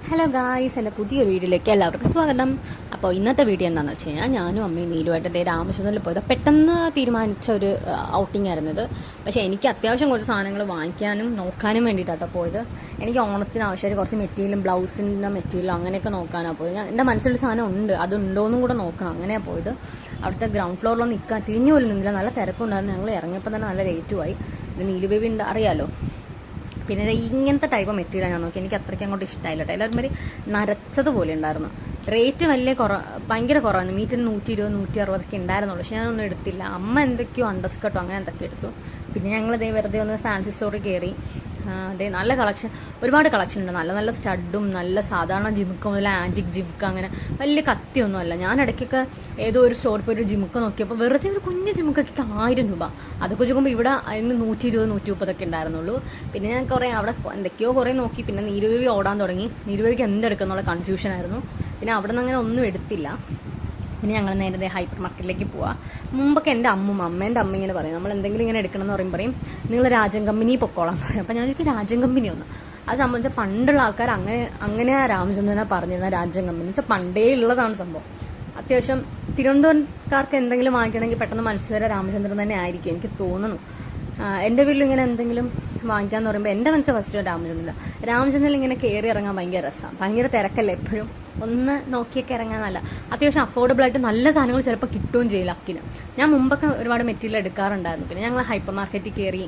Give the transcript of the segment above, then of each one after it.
Hello guys, എൻ്റെ പുതിയൊരു വീഡിയോയിലേക്ക് എല്ലാവർക്കും സ്വാഗതം. അപ്പോൾ ഇന്നത്തെ വീഡിയോ എന്താണെന്ന് വെച്ച് കഴിഞ്ഞാൽ ഞാനും അമ്മയും നീലുമായിട്ട് രാമചന്ദ്രനിൽ പോയത് പെട്ടെന്ന് തീരുമാനിച്ച ഒരു ഔട്ടിംഗ് ആയിരുന്നു ഇത്. പക്ഷേ എനിക്ക് അത്യാവശ്യം കുറച്ച് സാധനങ്ങൾ വാങ്ങിക്കാനും നോക്കാനും വേണ്ടിയിട്ടാട്ടോ പോയത്. എനിക്ക് ഓണത്തിന് ആവശ്യമായിട്ട് കുറച്ച് മെറ്റീരിയലും ബ്ലൗസിൻ്റെ മെറ്റീരിയലും അങ്ങനെയൊക്കെ നോക്കാനാണ് പോയത്. എൻ്റെ മനസ്സിലൊരു സാധനം ഉണ്ട്, അതുണ്ടോയെന്നും കൂടെ നോക്കണം. അങ്ങനെയാണ് പോയത്. അവിടുത്തെ ഗ്രൗണ്ട് ഫ്ലോറിലൊന്നും നിൽക്കാൻ തിരിഞ്ഞു പോലും നിന്നില്ല. നല്ല തിരക്കുണ്ടായിരുന്നു. ഞങ്ങൾ ഇറങ്ങിയപ്പോൾ തന്നെ നല്ല റേറ്റുമായി. ഇത് നീലു ബേബി ഉണ്ട്, അറിയാലോ. പിന്നെ ഇങ്ങനത്തെ ടൈപ്പ് മെറ്റീരിയൽ ഞാൻ നോക്കി, എനിക്ക് അത്രയ്ക്ക് അങ്ങോട്ട് ഇഷ്ടമായില്ല കേട്ടോ. എല്ലാവരും മാതിരി നരച്ചതുപോലെ ഉണ്ടായിരുന്നു. റേറ്റ് ഭയങ്കര കുറവായിരുന്നു. മീറ്ററിന് 120, 160 ഉണ്ടായിരുന്നുള്ളൂ. പക്ഷെ ഞാനൊന്നും എടുത്തില്ല. അമ്മ എന്തൊക്കെയോ അണ്ടർസ്കർട്ടോ അങ്ങനെ എന്തൊക്കെ എടുത്തു. പിന്നെ ഞങ്ങൾ വെറുതെ ഒന്ന് ഫാൻസി സ്റ്റോറിൽ കയറി. അതെ, നല്ല കളക്ഷൻ, ഒരുപാട് കളക്ഷൻ ഉണ്ട്. നല്ല നല്ല സ്റ്റഡും നല്ല സാധാരണ ജിമുക്ക മുതൽ ആൻറ്റിക് ജിമുക്ക, അങ്ങനെ വലിയ കത്തിയൊന്നും അല്ല. ഞാൻ ഇടയ്ക്കൊക്കെ ഏതോ ഒരു സ്റ്റോറിൽ പോയി ഒരു ജിമുക്ക നോക്കിയപ്പോൾ വെറുതെ ഒരു കുഞ്ഞ് ജിമുക്കൊക്കെ 1000 രൂപ. അതൊക്കെ ചോദിക്കുമ്പോൾ ഇവിടെ അതിന് 120, 130 ഉണ്ടായിരുന്നുള്ളൂ. പിന്നെ ഞാൻ കുറേ അവിടെ എന്തൊക്കെയോ കുറേ നോക്കി. പിന്നെ നീലുബേബി ഓടാൻ തുടങ്ങി. നീലുബേബിക്ക് എന്തെടുക്കുന്നുള്ള കൺഫ്യൂഷനായിരുന്നു. പിന്നെ അവിടെ നിന്ന് അങ്ങനെ ഒന്നും എടുത്തില്ല. പിന്നെ ഞങ്ങൾ നേരത്തെ ഹൈപ്പർ മാർക്കറ്റിലേക്ക് പോവാം. മുമ്പൊക്കെ എൻ്റെ അമ്മേൻ്റെ അമ്മ ഇങ്ങനെ പറയും, നമ്മൾ എന്തെങ്കിലും ഇങ്ങനെ എടുക്കണം എന്ന് പറയും നിങ്ങൾ രാജൻ കമ്പനി പൊക്കോളാൻ പറയും. അപ്പം ഞാൻ ചോദിക്കും രാജൻ കമ്പനി ഒന്ന്. അത് സംബന്ധിച്ച പണ്ടുള്ള ആൾക്കാർ അങ്ങനെ രാമചന്ദ്രനെ പറഞ്ഞിരുന്ന രാജൻ കമ്പനി വെച്ചാൽ പണ്ടേ ഉള്ളതാണ് സംഭവം. അത്യാവശ്യം തിരുവനന്തപുരംകാർക്ക് എന്തെങ്കിലും വാങ്ങിക്കണമെങ്കിൽ പെട്ടെന്ന് മനസ്സ് വരെ രാമചന്ദ്രൻ തന്നെ ആയിരിക്കും എനിക്ക് തോന്നുന്നു. എൻ്റെ വീട്ടിൽ ഇങ്ങനെ എന്തെങ്കിലും വാങ്ങിക്കാന്ന് പറയുമ്പോൾ എൻ്റെ മനസ്സ് ഫസ്റ്റ് രാമചന്ദ്രനിൽ ഇങ്ങനെ കയറി ഇറങ്ങാൻ ഭയങ്കര രസമാണ്. ഭയങ്കര തിരക്കല്ലേ എപ്പോഴും. ഒന്ന് നോക്കിയൊക്കെ ഇറങ്ങാൻ നല്ല അത്യാവശ്യം അഫോർഡബിൾ ആയിട്ട് നല്ല സാധനങ്ങൾ ചിലപ്പോൾ കിട്ടുകയും ചെയ്യില്ല ലക്കിന്. ഞാൻ മുമ്പൊക്കെ ഒരുപാട് മെറ്റീരിയൽ എടുക്കാറുണ്ടായിരുന്നു. പിന്നെ ഞങ്ങൾ ഹൈപ്പർ മാർക്കറ്റിൽ കയറി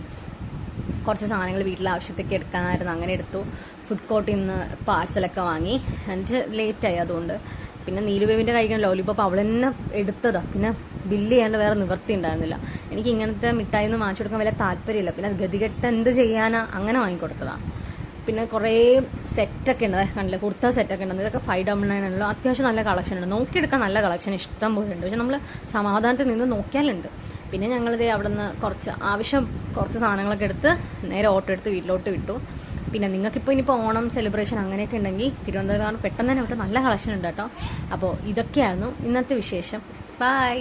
കുറച്ച് സാധനങ്ങൾ വീട്ടിലെ ആവശ്യത്തേക്ക് എടുക്കാനായിരുന്നു. അങ്ങനെ എടുത്തു. ഫുഡ് കോർട്ടിൽ നിന്ന് പാഴ്സലൊക്കെ വാങ്ങി. എനിക്ക് ലേറ്റായി അതുകൊണ്ട്. പിന്നെ നീലുബേബിൻ്റെ കഴിക്കാൻ ലോലിപോപ്പ് അവൾ തന്നെ എടുത്തതാണ്. പിന്നെ ബില്ല് ചെയ്യാണ്ട് വേറെ നിവൃത്തി ഉണ്ടായിരുന്നില്ല. എനിക്ക് ഇങ്ങനത്തെ മിഠായി ഒന്നും വാങ്ങിച്ചു കൊടുക്കാൻ വലിയ താല്പര്യമില്ല. പിന്നെ ഗതികെട്ട് എന്ത് ചെയ്യാനാ, അങ്ങനെ വാങ്ങിക്കൊടുത്തതാണ്. പിന്നെ കുറേ സെറ്റൊക്കെ ഉണ്ട്, കണ്ടില്ല, കുർത്ത സെറ്റൊക്കെ ഉണ്ട്. ഇതൊക്കെ 599 ആണല്ലോ. അത്യാവശ്യം നല്ല കളക്ഷൻ ഉണ്ട്. നോക്കിയെടുക്കാൻ നല്ല കളക്ഷൻ ഇഷ്ടം പോലെ ഉണ്ട്. പക്ഷെ നമ്മൾ സമാധാനത്തിൽ നിന്ന് നോക്കിയാലുണ്ട്. പിന്നെ ഞങ്ങളിത് അവിടെ നിന്ന് കുറച്ച് സാധനങ്ങളൊക്കെ എടുത്ത് നേരെ ഓട്ടോ എടുത്ത് വീട്ടിലോട്ട് വിട്ടു. പിന്നെ നിങ്ങൾക്കിപ്പോൾ ഇനിയിപ്പോൾ ഓണം സെലിബ്രേഷൻ അങ്ങനെയൊക്കെ ഉണ്ടെങ്കിൽ തിരുവനന്തപുരം പെട്ടെന്ന് തന്നെ അവിടെ നല്ല കളക്ഷൻ ഉണ്ട് കേട്ടോ. അപ്പോൾ ഇതൊക്കെയായിരുന്നു ഇന്നത്തെ വിശേഷം. ബൈ.